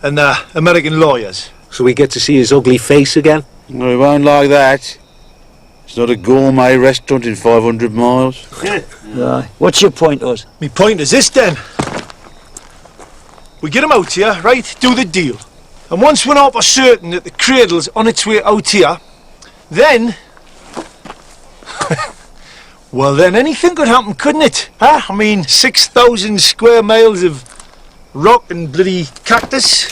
And American lawyers. So we get to see his ugly face again? No, he won't like that. It's not a gourmet restaurant in 500 miles. Right. What's your point, Us? Me point is this then. We get him out here, right? Do the deal. And once we're not for certain that the cradle's on its way out here, then... well, then anything could happen, couldn't it? Huh? I mean, 6,000 square miles of rock and bloody cactus.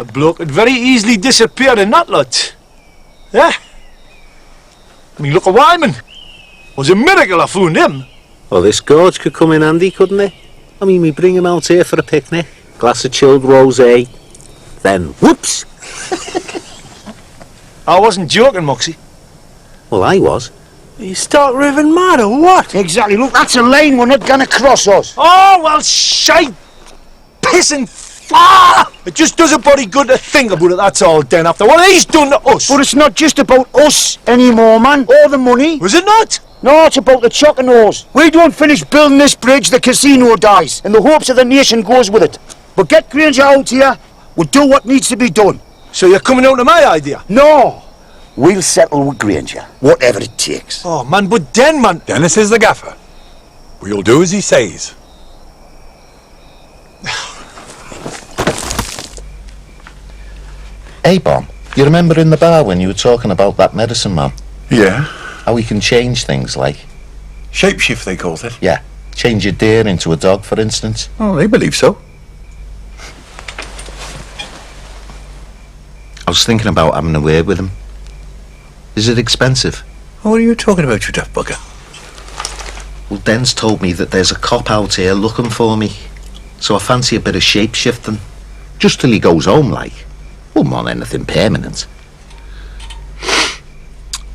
A bloke could very easily disappear in that lot. Yeah? I mean, look at Wyman. It was a miracle I found him. Well, this gorge could come in handy, couldn't it? I mean, we bring him out here for a picnic, glass of chilled rosé, then whoops! I wasn't joking, Moxey. Well, I was. You start raving mad or what? Exactly. Look, that's a lane we're not gonna cross, Us. Oh, well, shite! Pissing! Ah! It just does a body good to think about it, that's all, then, after what he's done to us. But it's not just about us anymore, man. All the money. Was it not? No, it's about the Choconos. We don't finish building this bridge, the casino dies, and the hopes of the nation goes with it. But get Granger out here, we'll do what needs to be done. So you're coming out to my idea? No. We'll settle with Granger, whatever it takes. Oh, man, but then, man... Dennis is the gaffer. We'll do as he says. Hey, Bon, you remember in the bar when you were talking about that medicine man? Yeah. How he can change things, like? Shapeshift, they called it. Yeah, change a deer into a dog, for instance. Oh, they believe so. I was thinking about having a word with him. Is it expensive? What are you talking about, you deaf bugger? Well, Den's told me that there's a cop out here looking for me. So I fancy a bit of shape-shifting. Just till he goes home, like. Wouldn't want anything permanent.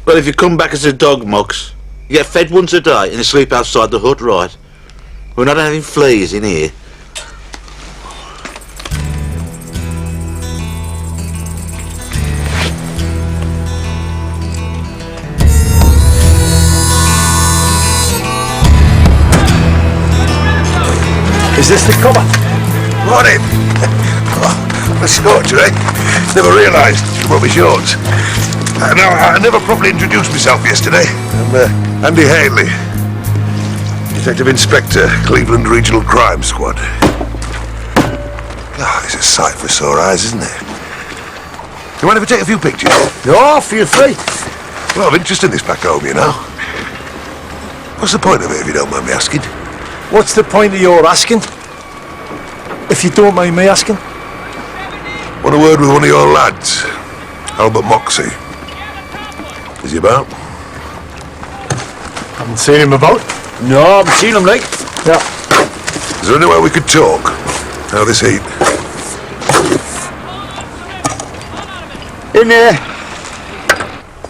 Well, if you come back as a dog, Mox, you get fed once a day and you sleep outside the hut, right? We're not having fleas in here. Is this the cover? Morning. A scorcher, eh? Never realised what was yours. No, I never properly introduced myself yesterday. I'm Andy Haley, Detective Inspector, Cleveland Regional Crime Squad. Oh, it's a sight for sore eyes, isn't it? You mind if I take a few pictures? No, feel free. A lot of interest in this back home, you know. What's the point of it, if you don't mind me asking? What's the point of your asking? If you don't mind me asking. Want a word with one of your lads, Albert Moxey. Is he about? Haven't seen him about. No, I haven't seen him, like. Yeah. Is there anywhere we could talk? How this heat? In there.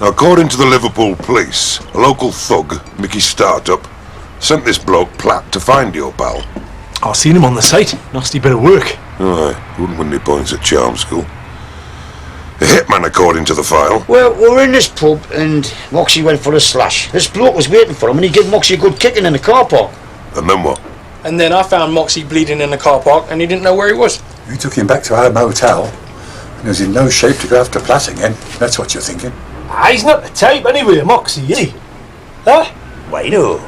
Now, according to the Liverpool police, a local thug, Mickey Startup, sent this bloke Platt to find your pal. I've seen him on the site. Nasty bit of work. Aye, wouldn't win any points at charm school. A hitman, according to the file. Well, we were in this pub and Moxey went for a slash. This bloke was waiting for him and he gave Moxey a good kicking in the car park. And then what? And then I found Moxey bleeding in the car park and he didn't know where he was. You took him back to our motel and he was in no shape to go after Platt again. That's what you're thinking. Ah, he's not the type anyway, Moxey, is he? Huh? Why no?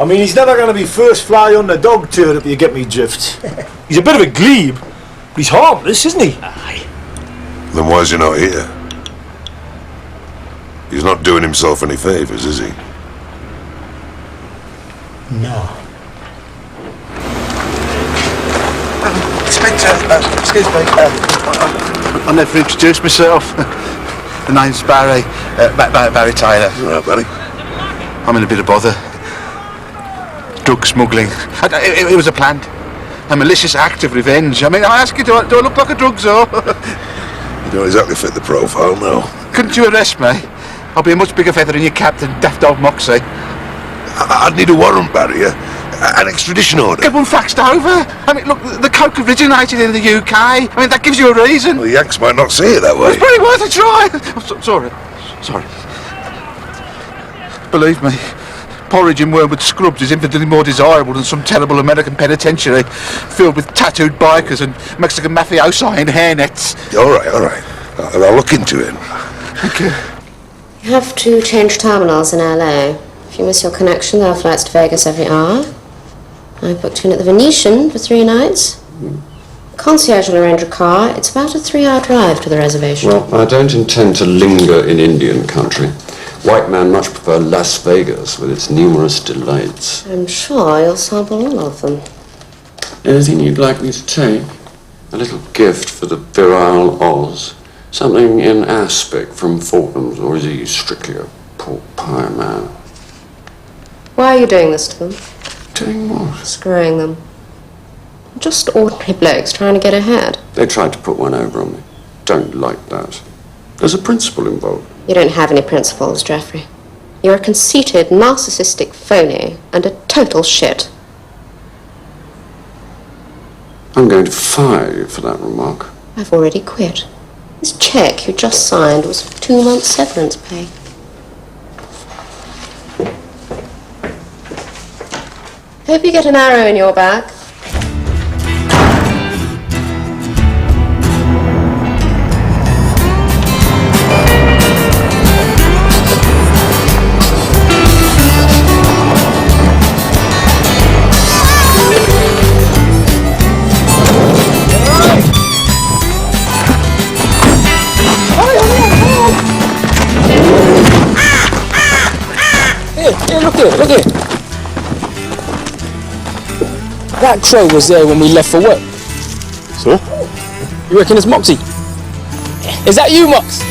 I mean, he's never going to be first fly on the dog turret, if you get me drift. He's a bit of a glebe, but he's harmless, isn't he? Aye. Then why is he not here? He's not doing himself any favours, is he? No. Inspector, excuse me, I never introduced myself. The name's Barry, Barry Taylor. All right, buddy. I'm in a bit of bother. Drug smuggling. It was a planned, a malicious act of revenge. I mean, I ask you, do I look like a drug czar? You don't exactly fit the profile, no. Couldn't you arrest me? I'll be a much bigger feather in your cap than daft old Moxey. I'd need a warrant, Barry, an extradition order. Get one faxed over. I mean, look, the coke originated in the UK. I mean, that gives you a reason. Well, the Yanks might not see it that way. It's pretty worth a try. I'm sorry. Believe me, porridge in Wormwood Scrubs is infinitely more desirable than some terrible American penitentiary filled with tattooed bikers and Mexican mafiosi in hairnets. All right. I'll look into it. Thank you. You have to change terminals in LA. If you miss your connection, there are flights to Vegas every hour. I booked you in at the Venetian for 3 nights. Concierge will arrange a car. It's about a 3-hour drive to the reservation. Well, I don't intend to linger in Indian country. White men much prefer Las Vegas with its numerous delights. I'm sure you'll sample all of them. Anything you'd like me to take? A little gift for the virile Oz? Something in aspic from Fortnum's, or is he strictly a pork pie man? Why are you doing this to them? Doing what? Screwing them. Just ordinary blokes trying to get ahead. They tried to put one over on me. Don't like that. There's a principle involved. You don't have any principles, Geoffrey. You're a conceited, narcissistic phony and a total shit. I'm going to fire you for that remark. I've already quit. This cheque you just signed was for 2 months' severance pay. Hope you get an arrow in your back. Hey, look here. That crow was there when we left for work. So? You reckon it's Moxey? Is that you, Mox?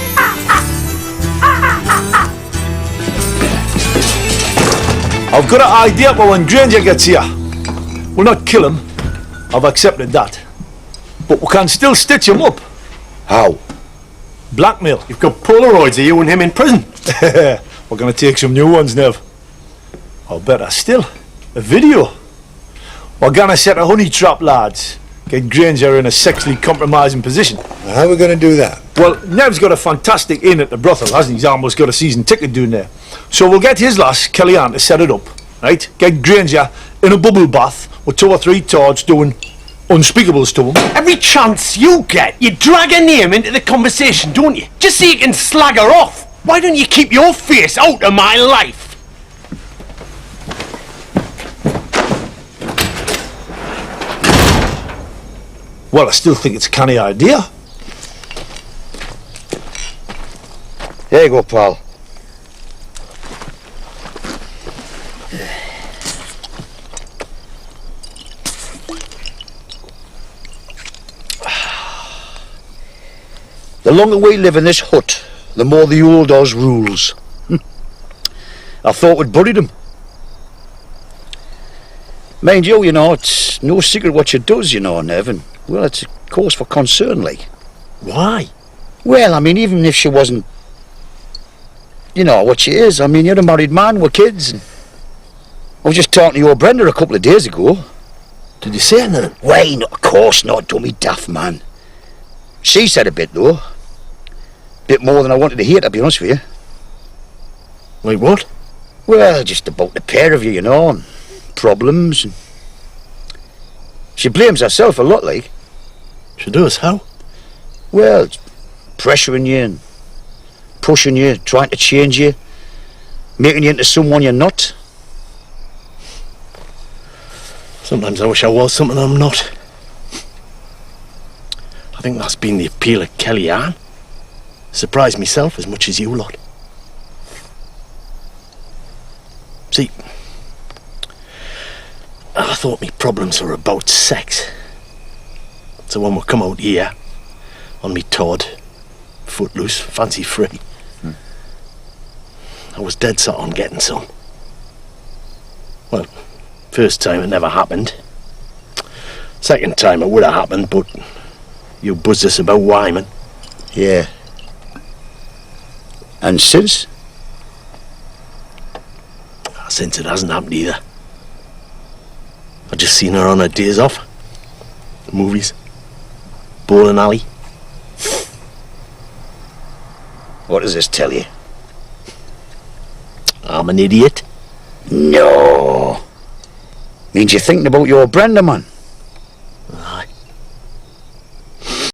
I've got an idea for when Granger gets here. We'll not kill him. I've accepted that. But we can still stitch him up. How? Blackmail. You've got Polaroids of you and him in prison. We're going to take some new ones, Nev. Or better still, a video. We're going to set a honey trap, lads. Get Granger in a sexually compromising position. How are we going to do that? Well, Nev's got a fantastic inn at the brothel, hasn't he? He's almost got a season ticket doing there. So we'll get his lass, Kellyanne, to set it up, right? Get Granger in a bubble bath with 2 or 3 tords doing unspeakables to him. Every chance you get, you drag her name into the conversation, don't you? Just so you can slag her off. Why don't you keep your face out of my life? Well, I still think it's a canny idea. Here you go, pal. The longer we live in this hut, the more the old Oz rules. I thought we'd buried him. Mind you, it's no secret what she does, Nev, and, well, it's a cause for concern, like. Why? Well, I mean, even if she wasn't, what she is. I mean, you're a married man with kids. And I was just talking to your Brenda a couple of days ago. Did you say anything? Why, no, of course not, dummy daft man. She said a bit, though. Bit more than I wanted to hear, to be honest with you. Like what? Well, just about the pair of you, and problems. And she blames herself a lot, like. She does, how? Well, pressuring you and pushing you, trying to change you, making you into someone you're not. Sometimes I wish I was something I'm not. I think that's been the appeal of Kellyanne. Surprised myself as much as you lot. See, I thought me problems were about sex. So when we come out here, on me Todd, footloose, fancy free, I was dead set on getting some. Well, first time it never happened. Second time it would have happened, but you buzzed us about Wyman. Yeah. And since? Since it hasn't happened either. I just seen her on her days off. Movies. Bowling alley. What does this tell you? I'm an idiot. No. Means you're thinking about your Brenda, man.